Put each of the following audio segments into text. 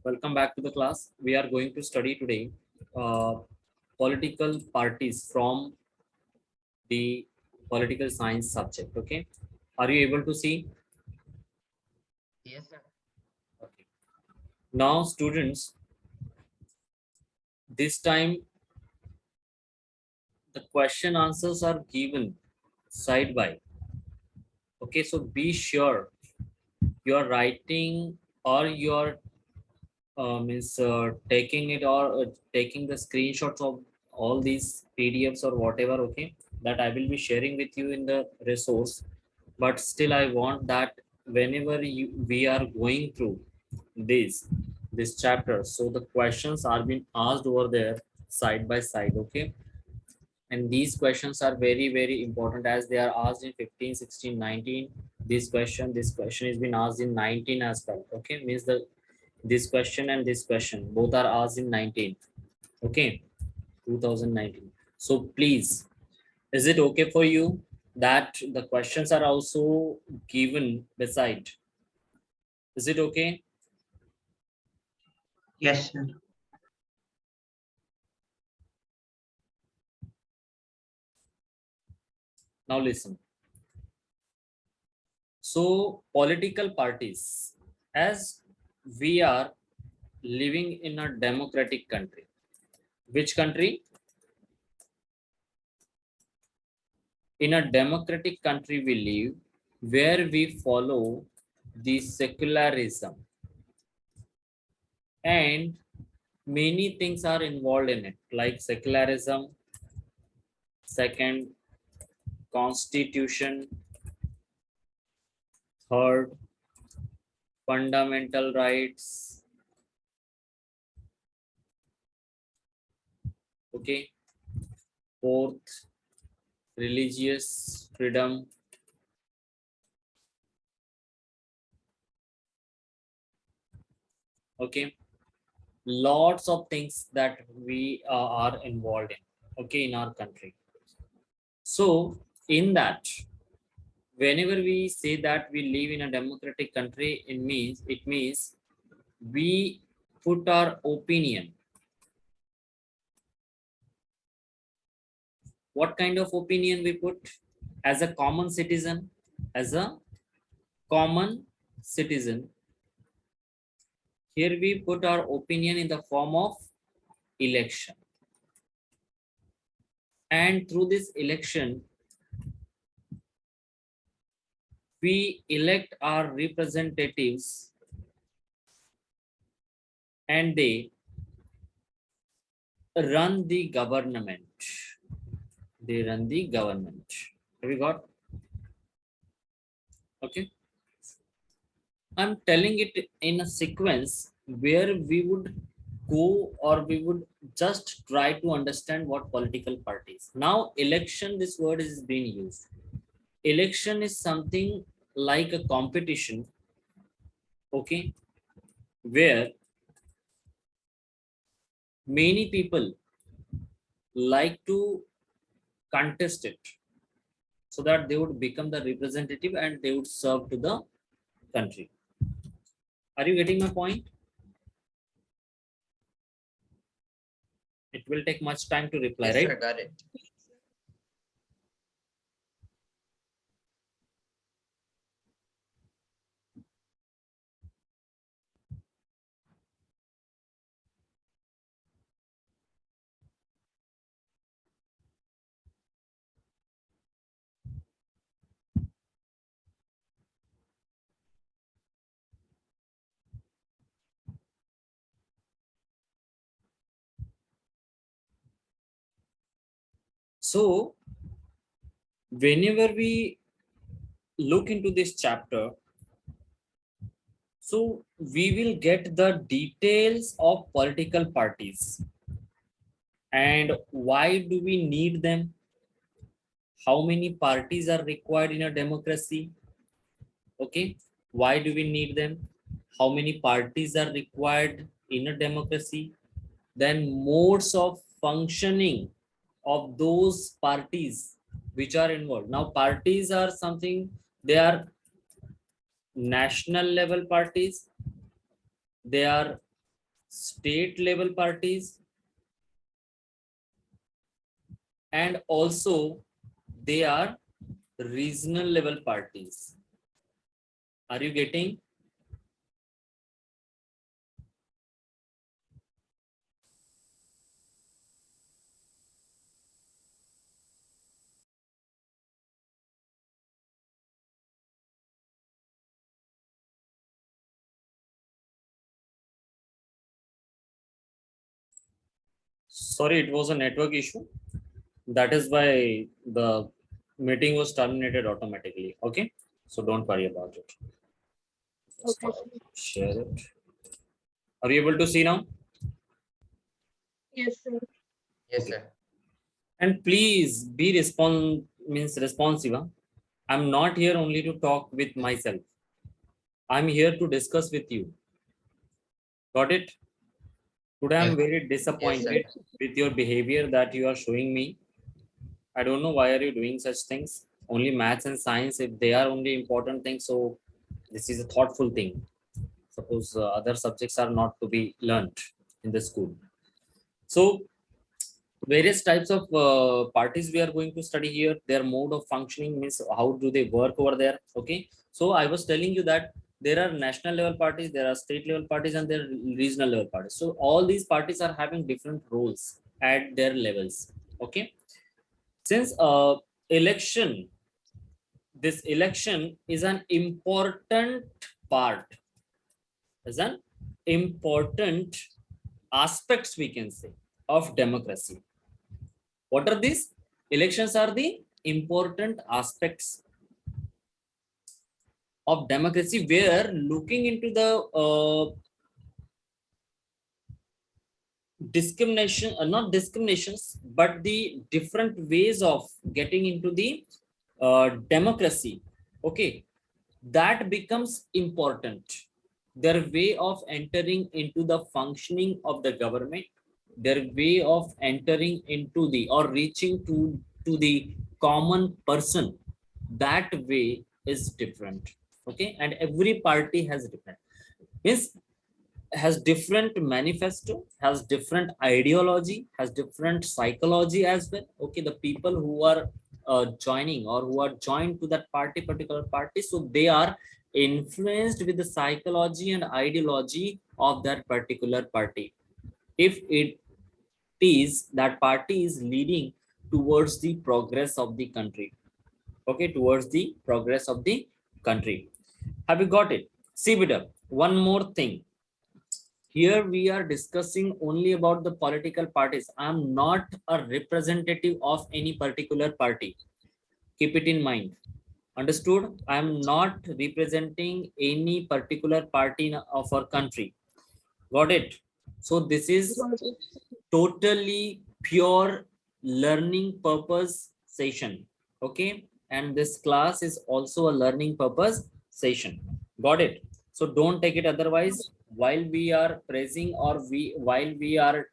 Welcome back to the class. We are going to study today political parties from the political science subject. Okay, are you able to see? Yes, sir. Okay. Now, students, this time the question answers are given side by. Okay, so be sure you're writing or you're taking it or taking the screenshots of all these PDFs or whatever, okay, that I will be sharing with you in the resource. But still I want that whenever we are going through this chapter, so the questions are being asked over there side by side, okay. And these questions are very very important as they are asked in 15, 16, 19. This question is been asked in 19 as well, okay. Means the this question and this question both are asked in 19, okay, 2019. So please, is it okay for you that the questions are also given beside? Is it okay? Yes, sir. Now listen. So political parties, as we are living in a democratic country. Which country? In a democratic country we live, where we follow the secularism, and many things are involved in it, like secularism, second, constitution, third, fundamental rights, okay, fourth, religious freedom, okay, lots of things that we are involved in, okay, in our country. So in that, whenever we say that we live in a democratic country, it means we put our opinion. What kind of opinion we put? As a common citizen, as a common citizen, here we put our opinion in the form of election. And through this election, we elect our representatives and they run the government. They run the government. Have you got? Okay. I'm telling it in a sequence where we would go or we would just try to understand what political parties. Now, election, this word is being used. Election is something like a competition, okay, where many people like to contest it so that they would become the representative and they would serve to the country. Are you getting my point? It will take much time to reply, Yes, right? sir. Got it. So whenever we look into this chapter, so we will get the details of political parties and why do we need them, how many parties are required in a democracy, okay, why do we need them, how many parties are required in a democracy, then modes of functioning of those parties which are involved. Now parties are something, they are national level parties, they are state level parties, and also they are regional level parties. Are you getting? Sorry, it was a network issue. That is why the meeting was terminated automatically. Okay, so don't worry about it. Okay, sir. Share it. Are you able to see now? Yes, sir. Yes, Okay. sir. And please be responsive. Huh? I'm not here only to talk with myself. I'm here to discuss with you. Got it? Today I'm Yes, very yes, sir. disappointed with your behavior that you are showing me. I don't know why are you doing such things. Only maths and science, if they are only important things, so this is a thoughtful thing. Suppose other subjects are not to be learnt in the school. So various types of parties we are going to study here. Their mode of functioning means how do they work over there. Okay, so I was telling you that there are national level parties, there are state level parties, and there are regional level parties. So all these parties are having different roles at their levels. Okay, since election this election is an important part, is an important aspects, we can say, of democracy. What are these? Elections are the important aspects of democracy where looking into the discrimination, not discriminations, but the different ways of getting into the democracy. Okay, that becomes important. Their way of entering into the functioning of the government, their way of entering into the or reaching to the common person, that way is different. Okay, and every party has different, means has different manifesto, has different ideology, has different psychology as well. Okay, the people who are joining or who are joined to that party, particular party, so they are influenced with the psychology and ideology of that particular party. If it is that party is leading towards the progress of the country, okay, towards the progress of the country. Have you got it? See, Bida, one more thing. Here we are discussing only about the political parties. I am not a representative of any particular party. Keep it in mind. Understood? I am not representing any particular party of our country. Got it? So this is Got it. totally pure learning purpose session. Okay, and this class is also a learning purpose session. Got it? So don't take it otherwise. While we are praising or while we are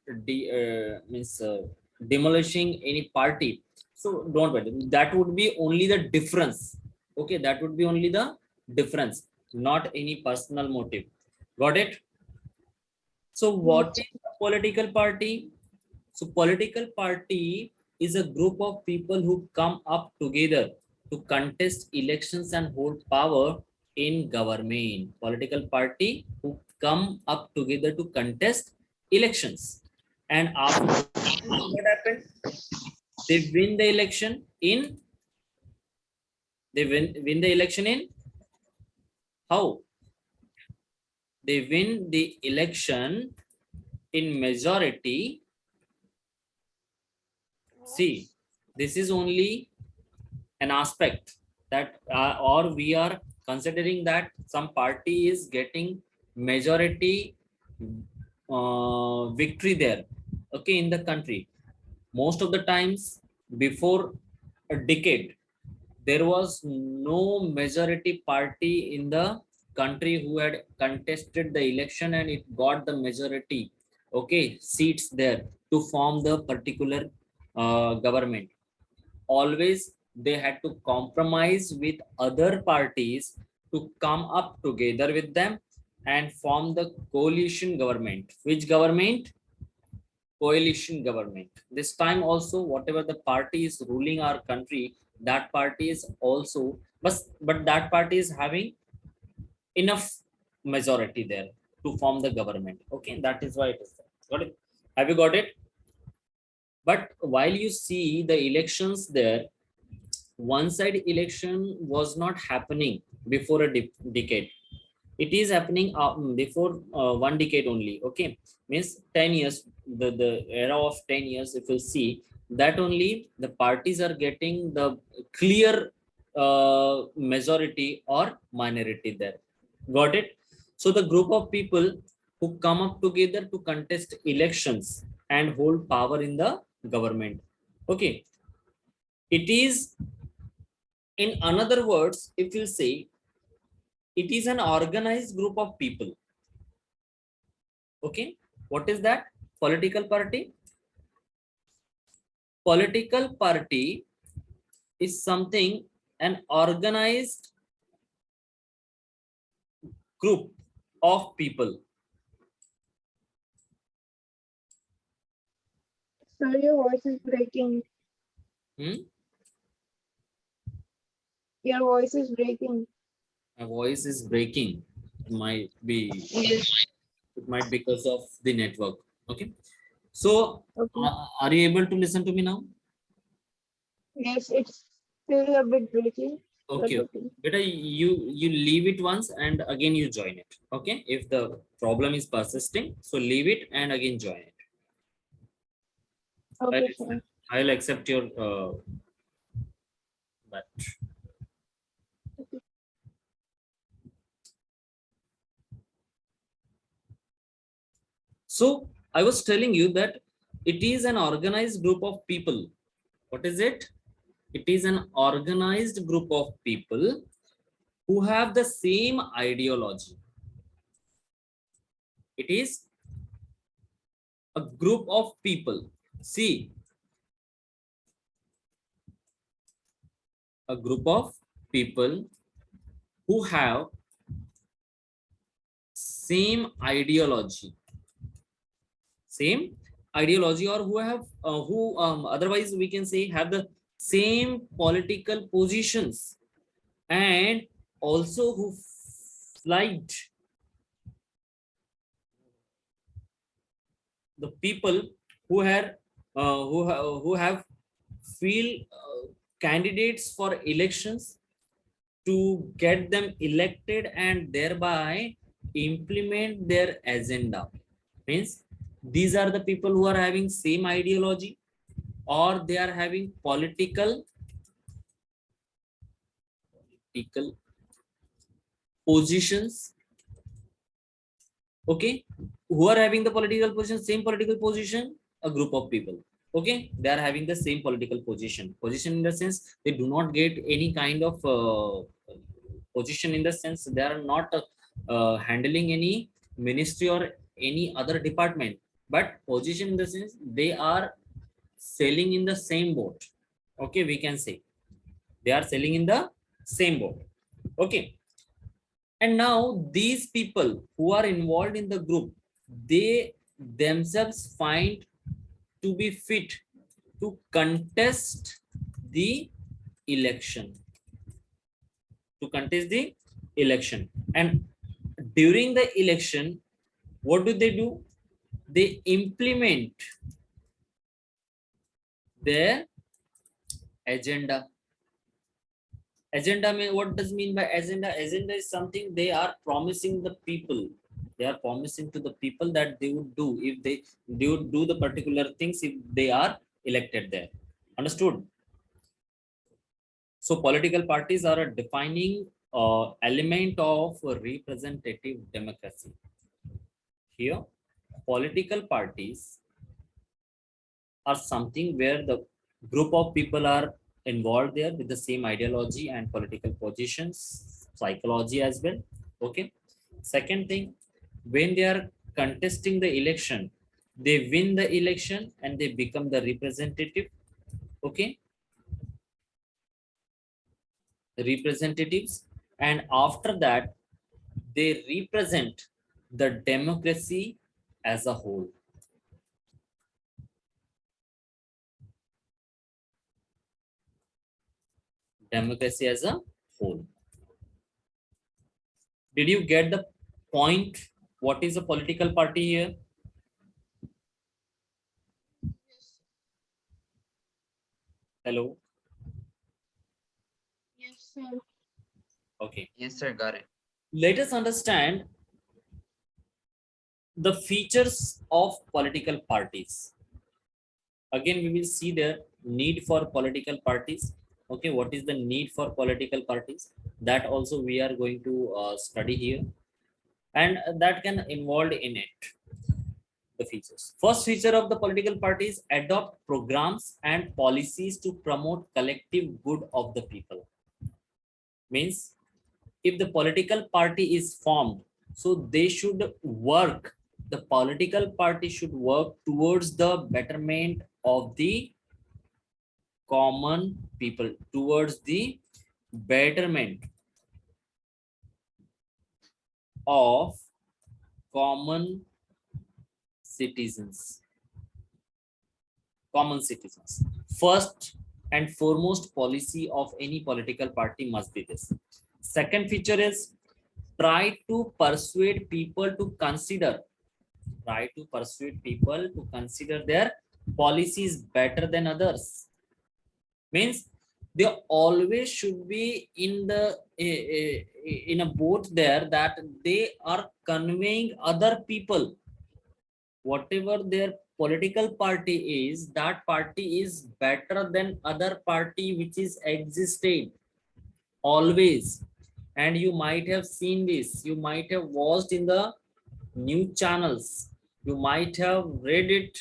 demolishing any party, so don't worry, that would be only the difference. Okay, that would be only the difference, not any personal motive. Got it? So what Yes. is a political party? So political party is a group of people who come up together to contest elections and hold power in government. Political party who come up together to contest elections. And after elections, what happened? They win the election in, win the election in how? They win the election in majority. See, this is only an aspect that or we are considering that some party is getting majority victory there, okay, in the country. Most of the times before a decade there was no majority party in the country who had contested the election and it got the majority, okay, seats there to form the particular government. Always they had to compromise with other parties to come up together with them and form the coalition government. Which government? Coalition government. This time also, whatever the party is ruling our country, that party is also, but that party is having enough majority there to form the government. Okay, that is why it is there. Got it? Have you got it? But while you see the elections there, one side election was not happening before a decade. It is happening before 1 decade only. Okay, means 10 years, the era of 10 years, if you see that, only the parties are getting the clear majority or minority there. Got it? So the group of people who come up together to contest elections and hold power in the government. Okay, it is, in another words, if you say, it is an organized group of people. Okay, what is that? Political party. Political party is something, an organized group of people. Sir, your voice is breaking. Your voice is breaking. My voice is breaking. Might be, Yes. it might be because of the network. Okay, so Okay. are you able to listen to me now? Yes, it's still a bit breaking. But Okay, okay. better you leave it once and again you join it. Okay, if the problem is persisting, so leave it and again join it. Okay, sir. I'll accept your but Okay. so I was telling you that it is an organized group of people. What is it? It is an organized group of people who have the same ideology. It is a group of people. See, a group of people who have same ideology, or who have who otherwise we can say have the same political positions, and also who liked the people who had who have feel candidates for elections to get them elected and thereby implement their agenda. Means these are the people who are having same ideology, or they are having political positions. Okay, who are having the political position, same political position, a group of people. Okay, they are having the same political position in the sense they do not get any kind of position, in the sense they are not handling any ministry or any other department, but position in the sense they are selling in the same boat. Okay, we can say they are selling in the same boat. Okay, and now these people who are involved in the group, they themselves find to be fit to contest the election, and during the election, what do? They implement their agenda. Agenda mean, what does mean by agenda? Agenda is something they are promising the people. They are promising to the people that they would do if they would do the particular things if they are elected there. Understood? So political parties are a defining element of representative democracy. Here, political parties are something where the group of people are involved there with the same ideology and political positions, psychology as well. Okay. Second thing, when they are contesting the election, they win the election and they become the representative. Okay, representatives, and after that they represent the democracy as a whole. Democracy as a whole. Did you get the point? What is a political party here? Hello. Yes, sir. Okay. Yes, sir. Got it. Let us understand the features of political parties. Again, we will see the need for political parties. Okay, what is the need for political parties? That also we are going to study here, and that can involve in it. The features. First feature of the political parties: adopt programs and policies to promote collective good of the people. Means, if the political party is formed, so they should work, the political party should work towards the betterment of the common people, towards the betterment of common citizens. Common citizens. First and foremost policy of any political party must be this. Second feature is try to persuade people to consider, their policies better than others. Means they always should be in the in a boat there, that they are conveying other people whatever their political party is, that party is better than other party which is existed always. And you might have seen this, you might have watched in the news channels, you might have read it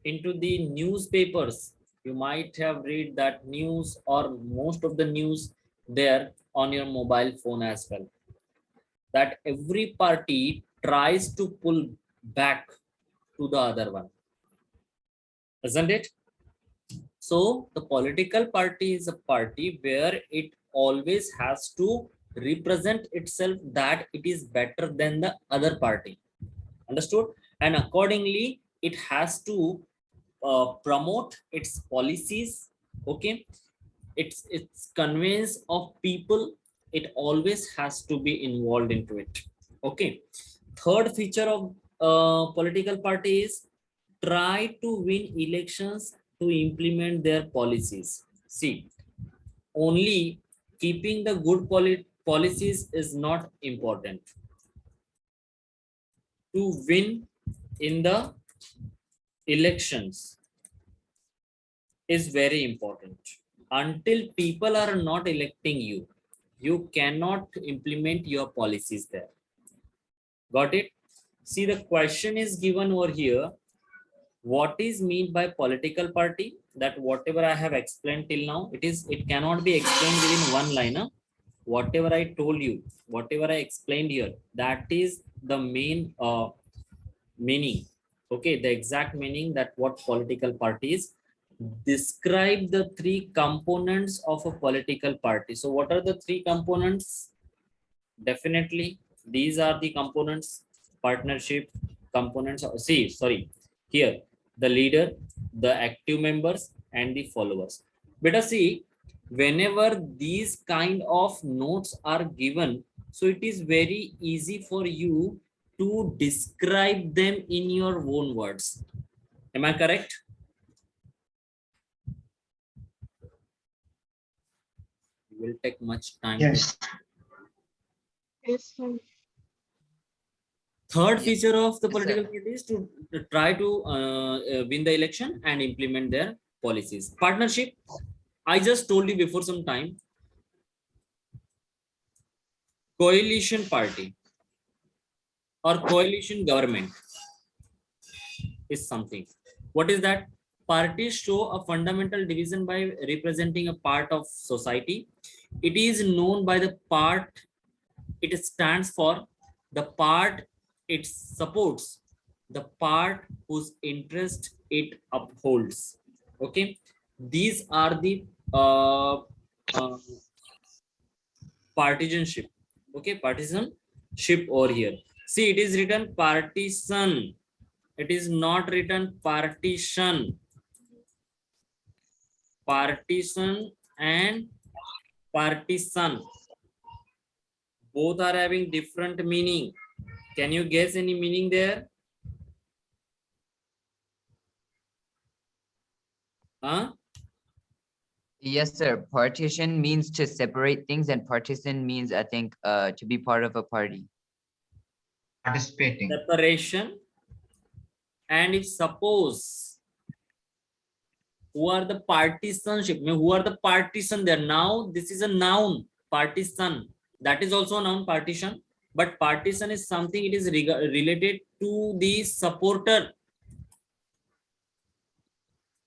into the newspapers, you might have read that news or most of the news there on your mobile phone as well, that every party tries to pull back to the other one, isn't it? So the political party is a party where it always has to represent itself that it is better than the other party. Understood? And accordingly, it has to promote its policies. Okay, its conveyance of people, it always has to be involved into it. Okay. Third feature of political party is try to win elections to implement their policies. See, only keeping the good policies is not important. To win in the elections is very important. Until people are not electing you, you cannot implement your policies there. Got it? See, the question is given over here. What is meant by political party? That whatever I have explained till now, it cannot be explained within one liner. Whatever I told you, whatever I explained here, that is the main meaning. Okay, the exact meaning, that what political party is. Describe the three components of a political party. So what are the three components? Definitely these are the components: partnership, components. See, sorry, here the leader, the active members, and the followers. Better see, whenever these kind of notes are given, so it is very easy for you to describe them in your own words. Am I correct? It will take much time. Yes. Yes, sir. Third Yes. feature of the Yes, political sir. party is to try to win the election and implement their policies. Partnership, I just told you before some time. Coalition party or coalition government is something. What is that? Parties show a fundamental division by representing a part of society. It is known by the part it stands for, the part it supports, the part whose interest it upholds. Okay, these are the uh, partisanship. Okay, partisanship over here. See, it is written partisan. It is not written partition. Partition and partisan, both are having different meaning. Can you guess any meaning there? Huh? Yes, sir. Partition means to separate things, and partisan means, I think, to be part of a party. Participating. Separation. And if suppose, who are the partisanship, I mean, who are the partisan there? Now this is a noun, partisan. That is also a noun, partition. But partisan is something, it is related to the supporter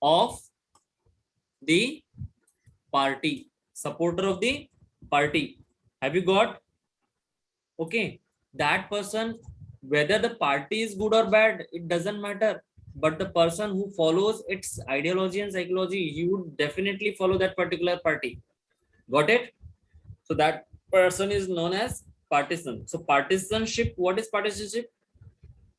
of the party. Supporter of the party. Have you got? Okay. That person, whether the party is good or bad, it doesn't matter. But the person who follows its ideology and psychology, he would definitely follow that particular party. Got it? So that person is known as partisan. So partisanship, what is partisanship?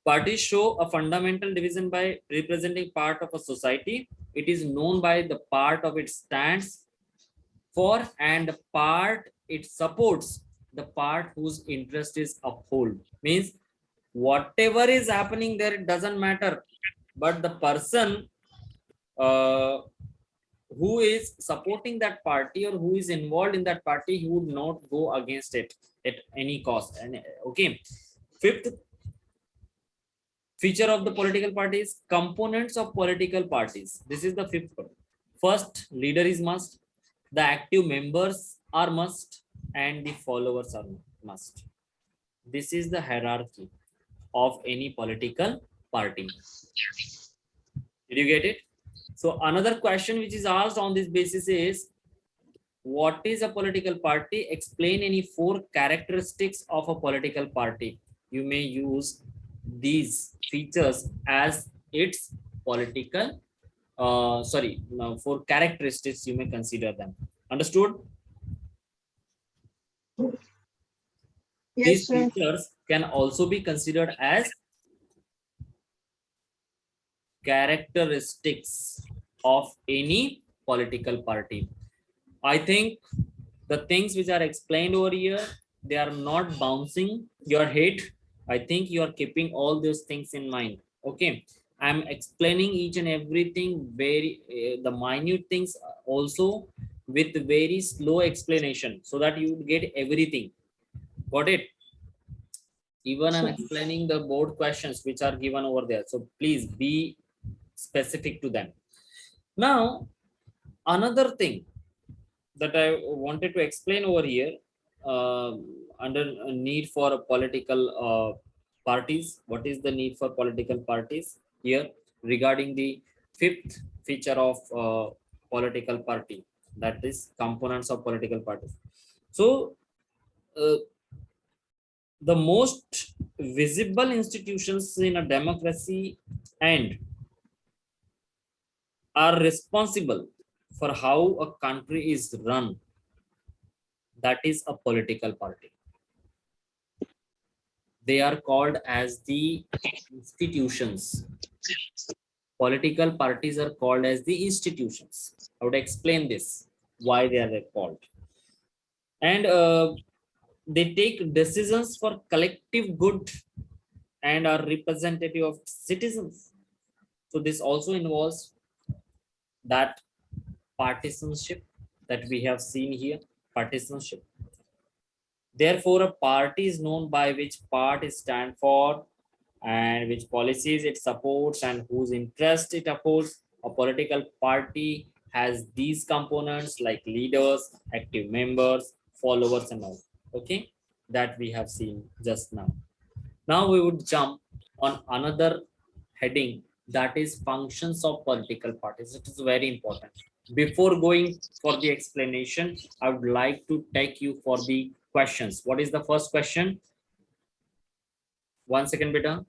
Parties show a fundamental division by representing part of a society. It is known by the part of it stands for and the part it supports, the part whose interest is upheld. Means whatever is happening there, it doesn't matter. But the person uh, who is supporting that party or who is involved in that party, he would not go against it at any cost. And okay, fifth feature of the political parties, components of political parties. This is the fifth one. First, leader is must, the active members are must, and the followers are must. This is the hierarchy of any political party. Did you get it? So another question which is asked on this basis is, what is a political party? Explain any 4 characteristics of a political party. You may use these features as its political, 4 characteristics, you may consider them. Understood? Yes, These sir. features can also be considered as characteristics of any political party. I think the things which are explained over here, they are not bouncing your head. I think you are keeping all those things in mind. Okay, I'm explaining each and everything very the minute things also with very slow explanation, so that you would get everything. Got it? Even I'm Sure. explaining the board questions which are given over there, so please be specific to them. Now another thing that I wanted to explain over here, under a need for a political parties. What is the need for political parties here regarding the fifth feature of political party, that is components of political parties. So uh, the most visible institutions in a democracy and are responsible for how a country is run, that is a political party. They are called as the institutions. Political parties are called as the institutions. I would explain this, why they are called. And they take decisions for collective good and are representative of citizens. So this also involves that partisanship that we have seen here, partisanship. Therefore, a party is known by which part it stands for and which policies it supports and whose interest it upholds. A political party has these components like leaders, active members, followers, and all. Okay, that we have seen just now. Now we would jump on another heading, that is functions of political parties. It is very important. Before going for the explanation, I would like to take you for the questions. What is the first question? 1 second, beta.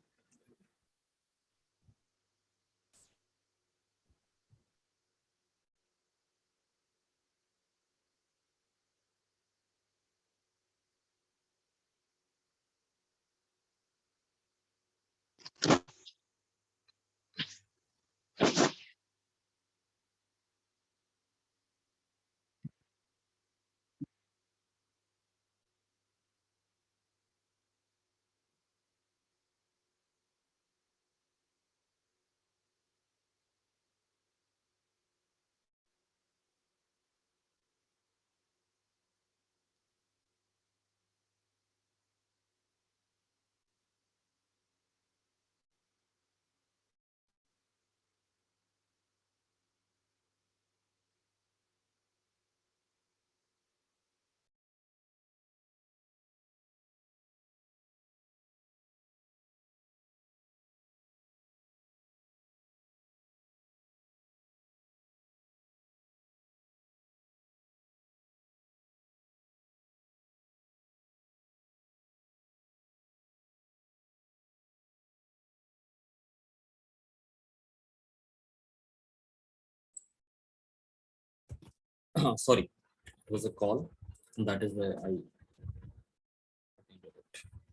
Sorry, it was a call. That is why I.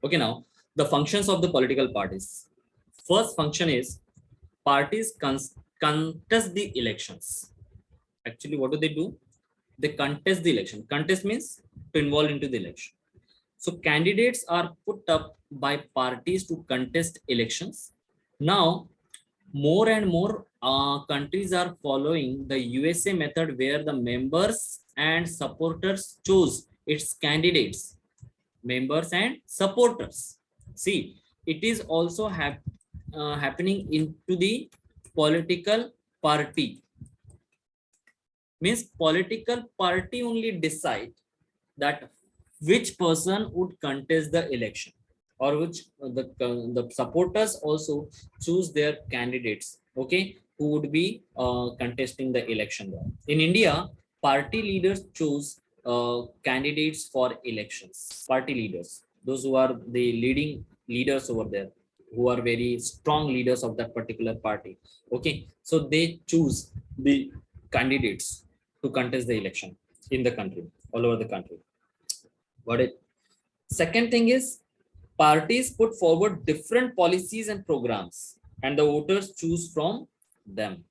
Okay, now the functions of the political parties. First function is parties contest the elections. Actually, what do? They contest the election. Contest means to involve into the election. So candidates are put up by parties to contest elections. Now, more and more countries are following the USA method where the members and supporters choose its candidates, members and supporters. See, it is also happening into the political party. Means political party only decide that which person would contest the election, or which the supporters also choose their candidates, okay, who would be contesting the election there. In India, party leaders choose candidates for elections. Party leaders, those who are the leading leaders over there, who are very strong leaders of that particular party, okay, so they choose the candidates to contest the election in the country, all over the country. Got it? Second thing is parties put forward different policies and programs and the voters choose from them.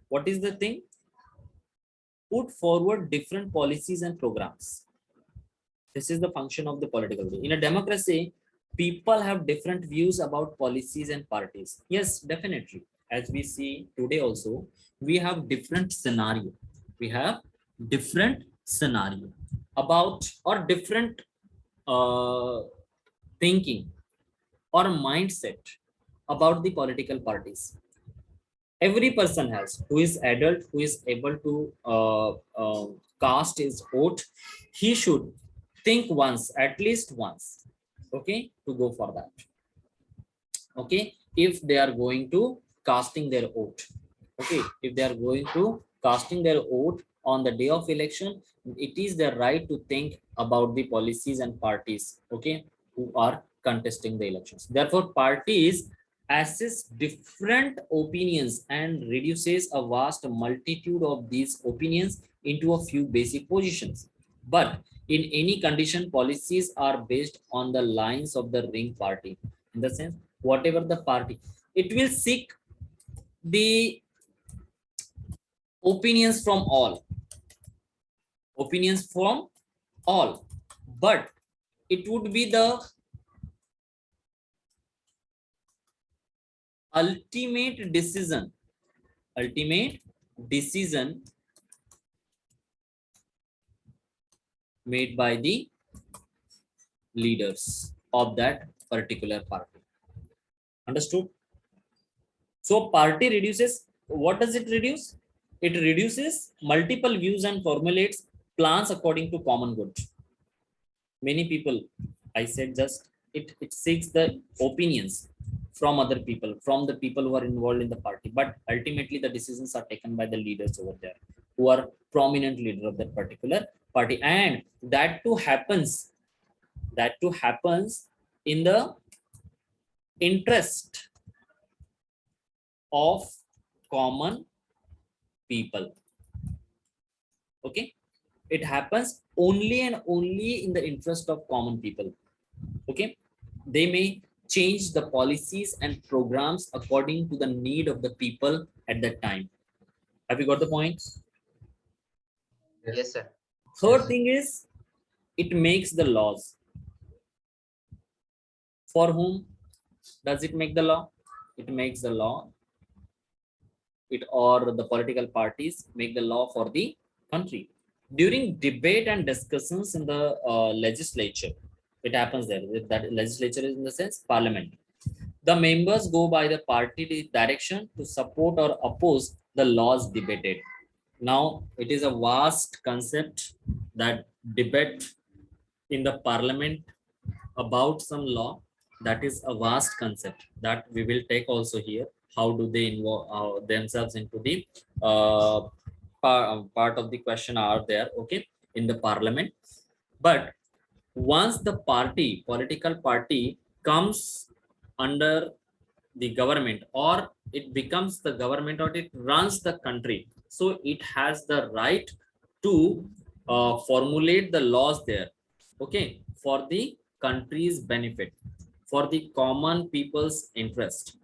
What is the thing? Put forward different policies and programs. This is the function of the political party. In a democracy, people have different views about policies and parties. Yes, definitely. As we see today also, we have different scenario. We have different scenario about or different thinking or mindset about the political parties. Every person has, who is adult, who is able to cast his vote, he should think once, at least once, okay, to go for that. Okay, if they are going to casting their vote, okay, if they are going to casting their vote on the day of election, it is their right to think about the policies and parties, okay, who are contesting the elections. Therefore, parties assess different opinions and reduces a vast multitude of these opinions into a few basic positions. But in any condition, policies are based on the lines of the ring party. In the sense, whatever the party, it will seek the opinions from all, but it would be the ultimate decision made by the leaders of that particular party. Understood? So party reduces, what does it reduce? It reduces multiple views and formulates plans according to common good. Many people, I said just, it seeks the opinions from other people, from the people who are involved in the party. But ultimately the decisions are taken by the leaders over there, who are prominent leader of that particular party. And that too happens in the interest of common people. Okay, it happens only and only in the interest of common people. Okay, they may change the policies and programs according to the need of the people at that time. Have you got the point? Yes, sir. Third thing is it makes the laws. For whom does it make the law? It makes the law, it or the political parties make the law for the country. During debate and discussions in the legislature, it happens there. That legislature is in the sense parliament. The members go by the party direction to support or oppose the laws debated. Now, it is a vast concept that debate in the parliament about some law. That is a vast concept that we will take also here. How do they involve themselves into the part of the question are there, okay, in the parliament. But once the political party comes under the government, or it becomes the government, or it runs the country, so it has the right to formulate the laws there, okay, for the country's benefit, for the common people's interest,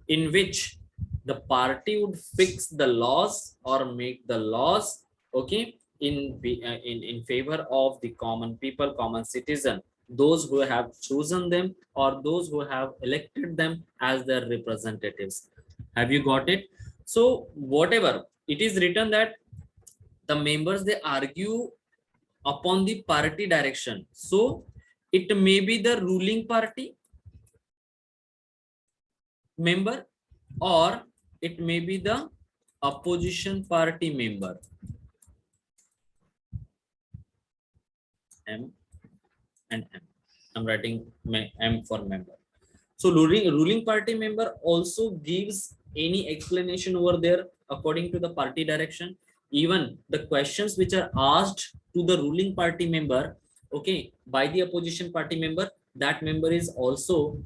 in which the party would fix the laws or make the laws, okay, in favor of the common people, common citizen, those who have chosen them or those who have elected them as their representatives. Have you got it? So whatever it is written that the members they argue upon the party direction, so it may be the ruling party member or it may be the opposition party member. M and M. I'm writing M for member. So ruling party member also gives any explanation over there according to the party direction. Even the questions which are asked to the ruling party member, okay, by the opposition party member, that member is also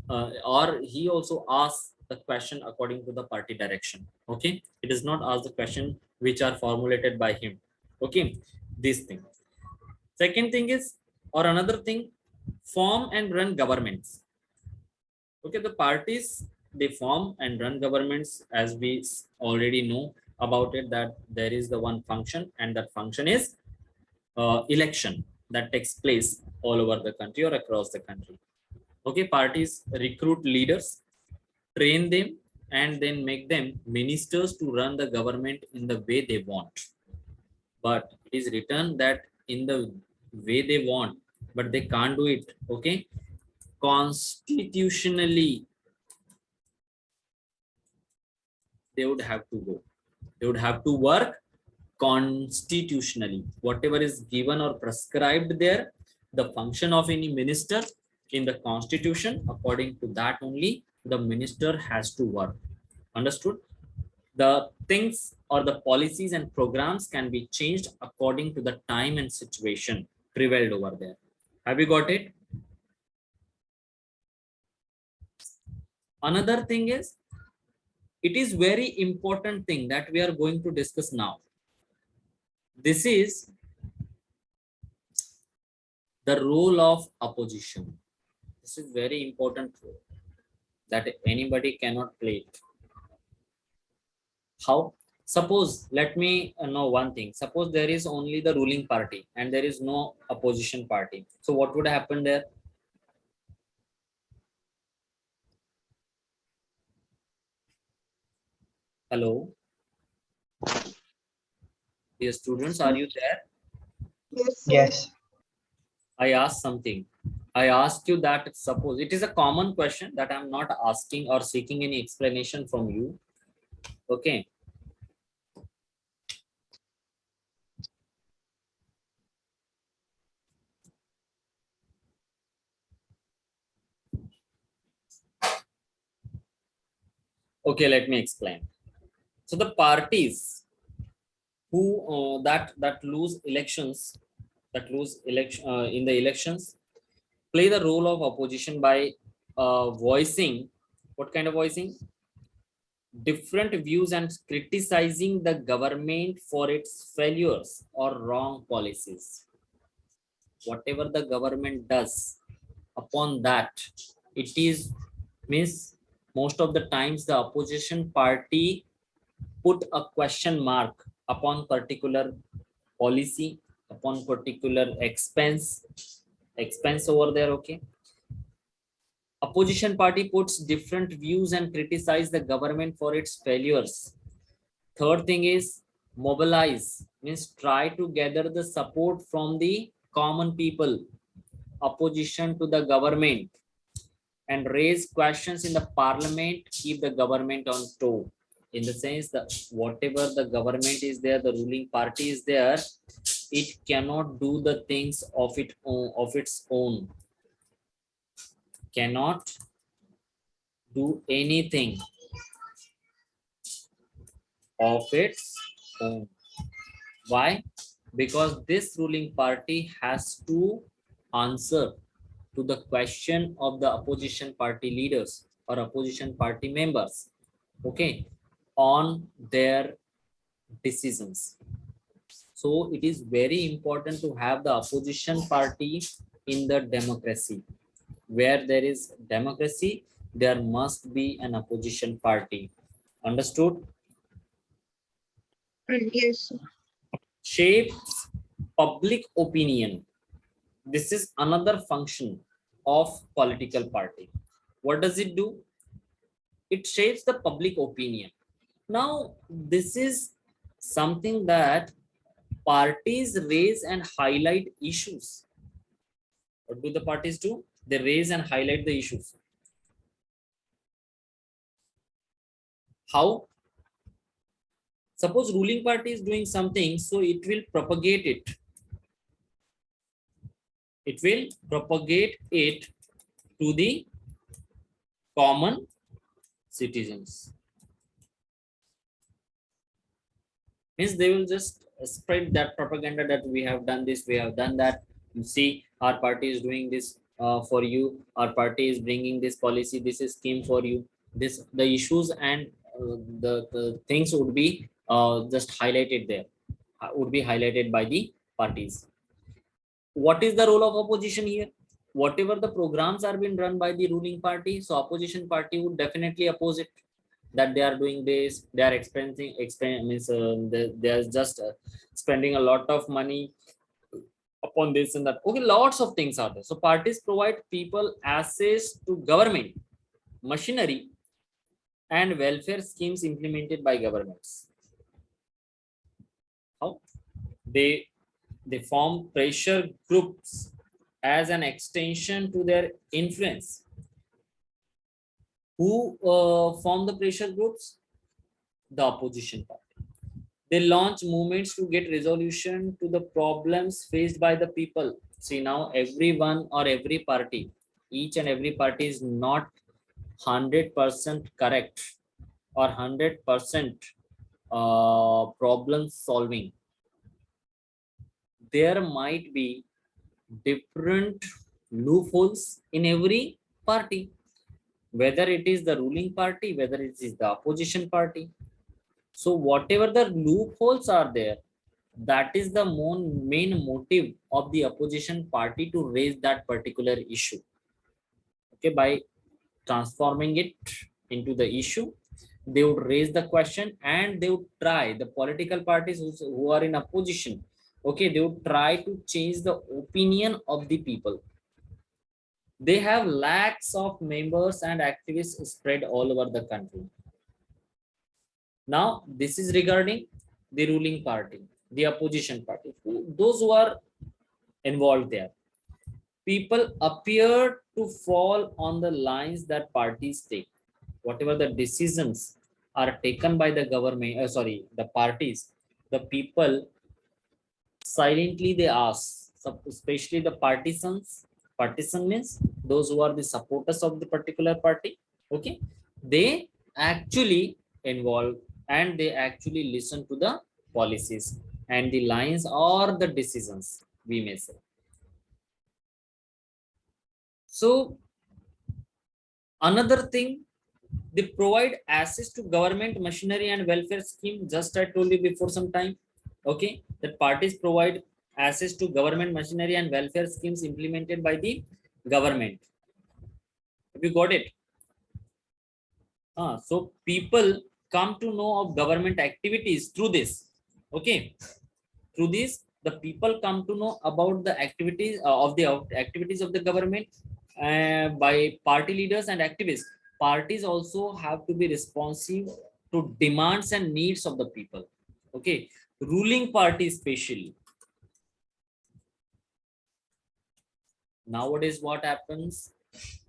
or he also asks the question according to the party direction. Okay, it is not ask the question which are formulated by him. Okay, this thing. Second thing is, or another thing, form and run governments. Okay, the parties they form and run governments, as we already know about it, that there is the one function, and that function is election that takes place all over the country or across the country. Okay, parties recruit leaders, train them, and then make them ministers to run the government in the way they want. But it is written that in the way they want, but they can't do it. Okay, constitutionally they would have to go, they would have to work constitutionally, whatever is given or prescribed there, the function of any minister in the constitution, according to that only the minister has to work. Understood? The things or the policies and programs can be changed according to the time and situation prevailed over there. Have you got it? Another thing is, it is very important thing that we are going to discuss now. This is the role of opposition. This is very important role that anybody cannot play it. How? Suppose, let me know one thing. Suppose there is only the ruling party and there is no opposition party. So what would happen there? Hello? Dear students, are you there? Yes, sir. Yes. I asked something. I asked you that suppose, it is a common question that I'm not asking or seeking any explanation from you. Okay. Okay, let me explain. So the parties who that lose elections, in the elections, play the role of opposition by voicing, what kind of voicing? Different views and criticizing the government for its failures or wrong policies. Whatever the government does, upon that, it is means most of the times the opposition party put a question mark upon particular policy, upon particular expense over there. Okay, opposition party puts different views and criticize the government for its failures. Third thing is mobilize, means try to gather the support from the common people, opposition to the government, and raise questions in the parliament, keep the government on toe. In the sense that whatever the government is there, the ruling party is there, it cannot do the things of its own, cannot do anything of its own. Why? Because this ruling party has to answer to the question of the opposition party leaders or opposition party members, okay, on their decisions. So it is very important to have the opposition party in the democracy. Where there is democracy, there must be an opposition party. Understood? Yes, sir. Shapes public opinion. This is another function of political party. What does it do? It shapes the public opinion. Now, this is something that parties raise and highlight issues. What do the parties do? They raise and highlight the issues. How? Suppose ruling party is doing something, so it will propagate it. It will propagate it to the common citizens. Means they will just spread that propaganda that we have done this, we have done that. You see, our party is doing this for you. Our party is bringing this policy. This is scheme for you. This the issues and the things would be just highlighted there. Would be highlighted by the parties. What is the role of opposition here? Whatever the programs are being run by the ruling party, so opposition party would definitely oppose it, that they are doing this, they are means they are just spending a lot of money upon this and that. Okay, lots of things are there. So parties provide people access to government machinery and welfare schemes implemented by governments. How? They form pressure groups as an extension to their influence. Who form the pressure groups? The opposition party. They launch movements to get resolution to the problems faced by the people. See, now everyone or every party, each and every party is not 100% correct or 100% problem solving. There might be different loopholes in every party, whether it is the ruling party, whether it is the opposition party. So whatever the loopholes are there, that is the main motive of the opposition party to raise that particular issue. Okay, by transforming it into the issue, they would raise the question and they would try, the political parties who are in opposition, okay, they would try to change the opinion of the people. They have lakhs of members and activists spread all over the country. Now, this is regarding the ruling party, the opposition party, those who are involved there. People appear to fall on the lines that parties take. Whatever the decisions are taken by the government, the parties, the people silently they ask, especially the partisans. Partisan means those who are the supporters of the particular party. Okay, they actually involve and they actually listen to the policies and the lines or the decisions, we may say. So another thing, they provide access to government machinery and welfare scheme. Just I told you before some time, okay, that parties provide access to government machinery and welfare schemes implemented by the government. Have you got it? So people come to know of government activities through this. Okay, through this, the people come to know about the activities of the activities of the government by party leaders and activists. Parties also have to be responsive to demands and needs of the people. Okay, ruling party especially. Nowadays, what happens?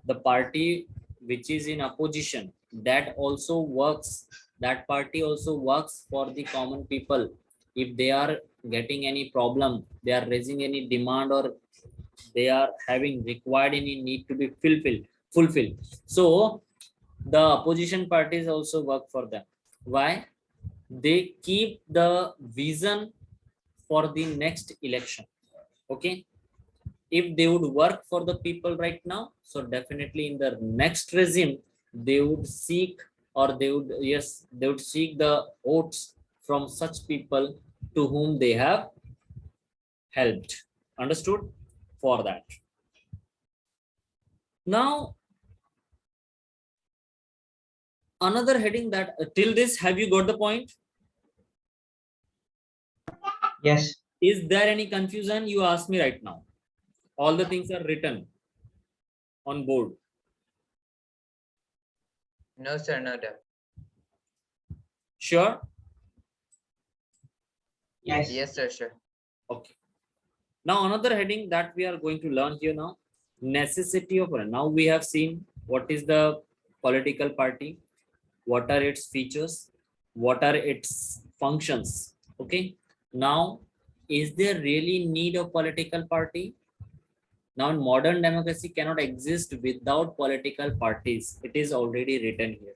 The party which is in opposition, that also works. That party also works for the common people. If they are getting any problem, they are raising any demand, or they are having required any need to be fulfilled. So the opposition parties also work for them. Why? They keep the vision for the next election. Okay, if they would work for the people right now, so definitely in the next regime they would seek, or they would seek the votes from such people to whom they have helped. Understood? For that. Now, another heading that till this, have you got the point? Yes. Is there any confusion? You ask me right now. All the things are written on board. No, sir, no doubt. Sure? Yes. Yes, sir, sure. Okay. Now another heading that we are going to learn here now, necessity of. Now we have seen what is the political party, what are its features, what are its functions. Okay. Now, is there really need of political party? Now, modern democracy cannot exist without political parties. It is already written here.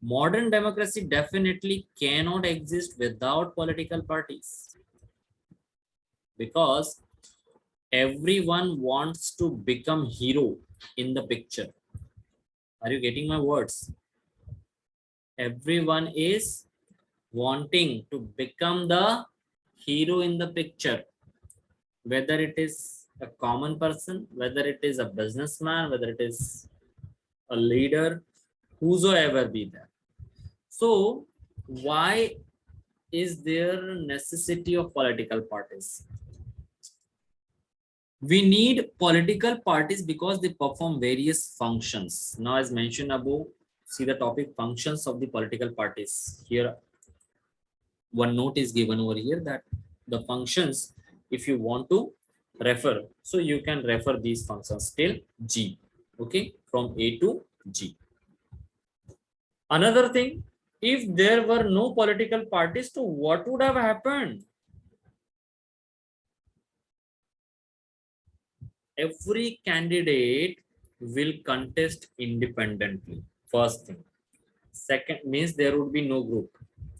Modern democracy definitely cannot exist without political parties, because everyone wants to become hero in the picture. Are you getting my words? Everyone is wanting to become the hero in the picture, whether it is a common person, whether it is a businessman, whether it is a leader, whosoever be there. So why is there necessity of political parties? We need political parties because they perform various functions. Now, as mentioned above, see the topic functions of the political parties. Here, one note is given over here that the functions, if you want to refer, so you can refer these functions till G. Okay, from A to G. Another thing, if there were no political parties, so what would have happened? Every candidate will contest independently. First thing. Second means there would be no group.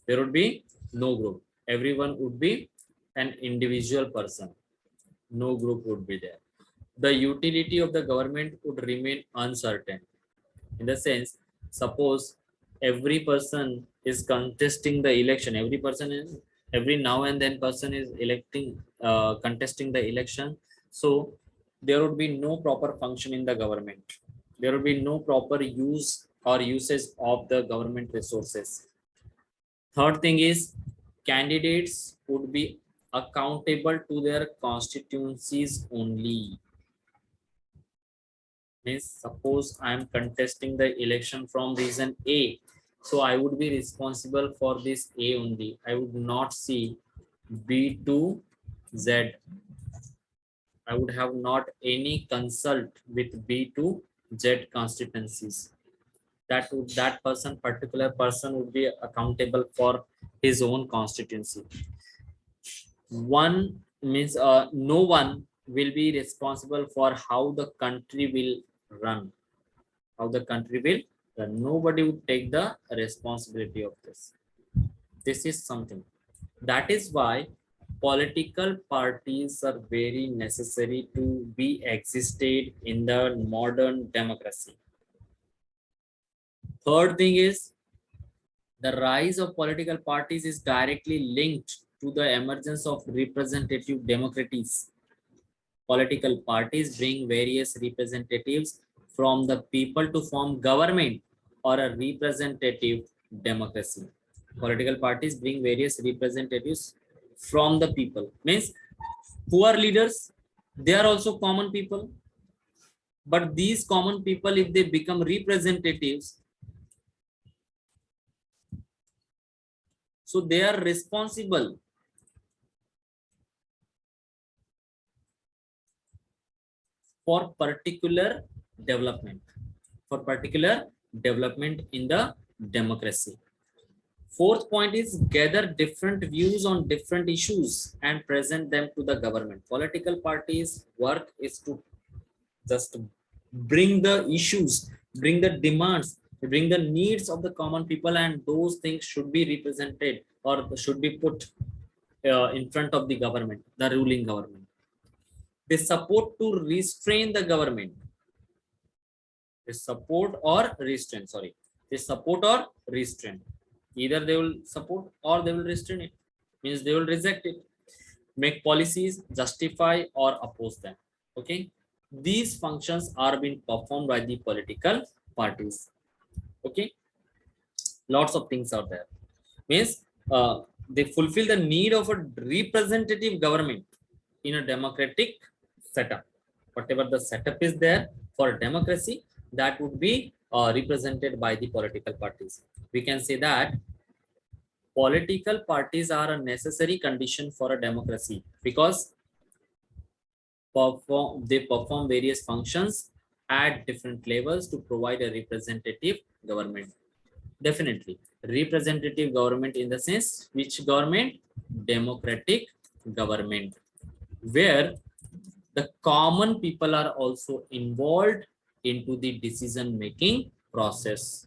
There would be no group. Everyone would be an individual person. No group would be there. The utility of the government would remain uncertain. In the sense, suppose every person is contesting the election. Every now and then person is contesting the election. So there would be no proper function in the government. There would be no proper use or usage of the government resources. Third thing is, candidates would be accountable to their constituencies only. Means suppose I am contesting the election from region A, so I would be responsible for this A only. I would not see B to Z. I would have not any consult with B to Z constituencies. That particular person would be accountable for his own constituency. One means no one will be responsible for how the country will run. How the country will run. Nobody would take the responsibility of this. This is something. That is why political parties are very necessary to be existed in the modern democracy. Third thing is, the rise of political parties is directly linked to the emergence of representative democracies. Political parties bring various representatives from the people to form government or a representative democracy. Political parties bring various representatives from the people. Means who are leaders? They are also common people. But these common people, if they become representatives, so they are responsible for particular development, in the democracy. Fourth point is, gather different views on different issues and present them to the government. Political parties' work is to just bring the issues, bring the demands, bring the needs of the common people, and those things should be represented or should be put in front of the government, the ruling government. They support to restrain the government. They support or restrain, sorry. They support or restrain. Either they will support or they will restrain it. Means they will reject it. make policies, justify or oppose them. Okay, these functions are being performed by the political parties. Okay, lots of things are there. Means they fulfill the need of a representative government in a democratic setup. Whatever the setup is there for democracy, that would be represented by the political parties. We can say that political parties are a necessary condition for a democracy because they perform various functions at different levels to provide a representative government. Definitely representative government in the sense which government? Democratic government, where the common people are also involved into the decision making process.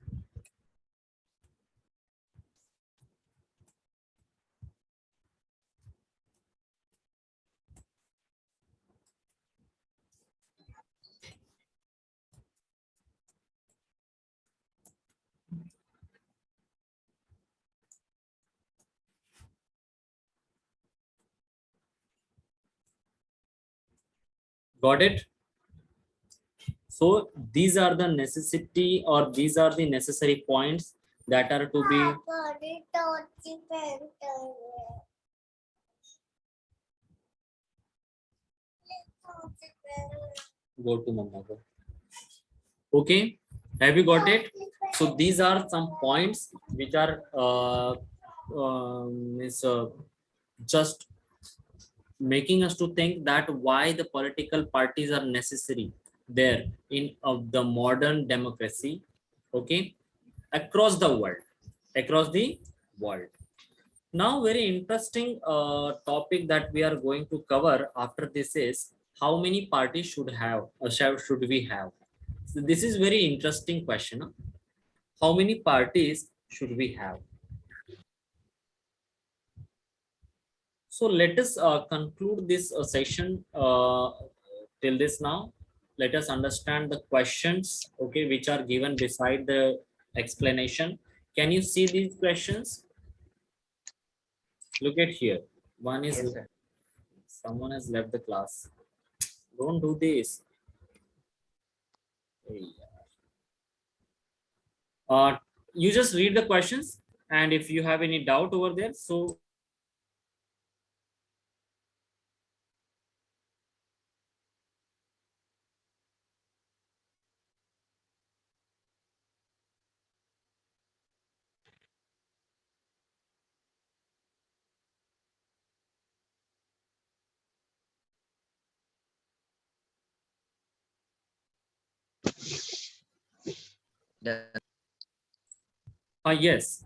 Got it? So these are the necessity, or these are the necessary points that are to be go to mama go. Okay, have you got it? So these are some points which are is just making us to think that why the political parties are necessary there in the modern democracy. Okay, across the world, across the world. Now, very interesting topic that we are going to cover after this is how many parties should have, or should we have? So this is very interesting question. Huh? How many parties should we have? So let us conclude this session till this now. Let us understand the questions, okay, which are given beside the explanation. Can you see these questions? Look at here. One is, Yes, sir. someone has left the class. Don't do this. You just read the questions, and if you have any doubt over there, so Done. yes.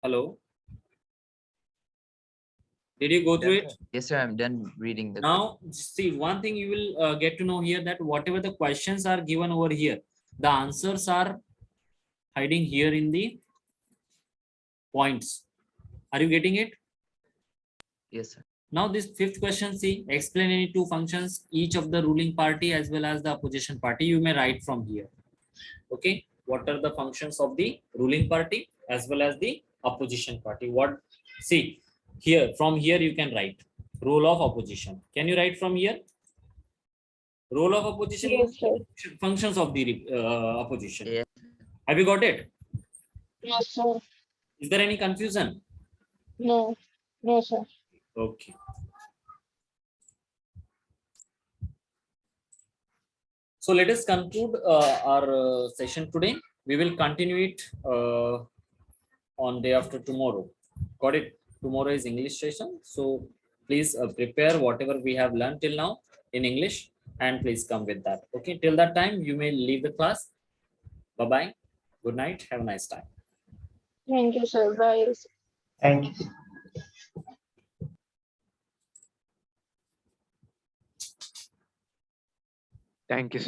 Hello. Did you go through Done, it? sir. Yes, sir. I'm done reading the. Now, see, one thing you will get to know here, that whatever the questions are given over here, the answers are hiding here in the points. Are you getting it? Yes, sir. Now, this fifth question, see, explain any two functions, each of the ruling party as well as the opposition party. You may write from here. Okay, what are the functions of the ruling party as well as the opposition party? What, see, here, from here you can write role of opposition. Can you write from here? Role of opposition Yes, means sir. functions of the opposition. Yes. Have you got it? Yes, sir. Is there any confusion? No. No, sir. Okay. So let us conclude our session today. We will continue it on day after tomorrow. Got it? Tomorrow is English session. So please prepare whatever we have learned till now in English, and please come with that. Okay. Till that time, you may leave the class. Bye-bye. Good night. Have a nice time. Thank you, sir. Bye. Thank you. Thank you.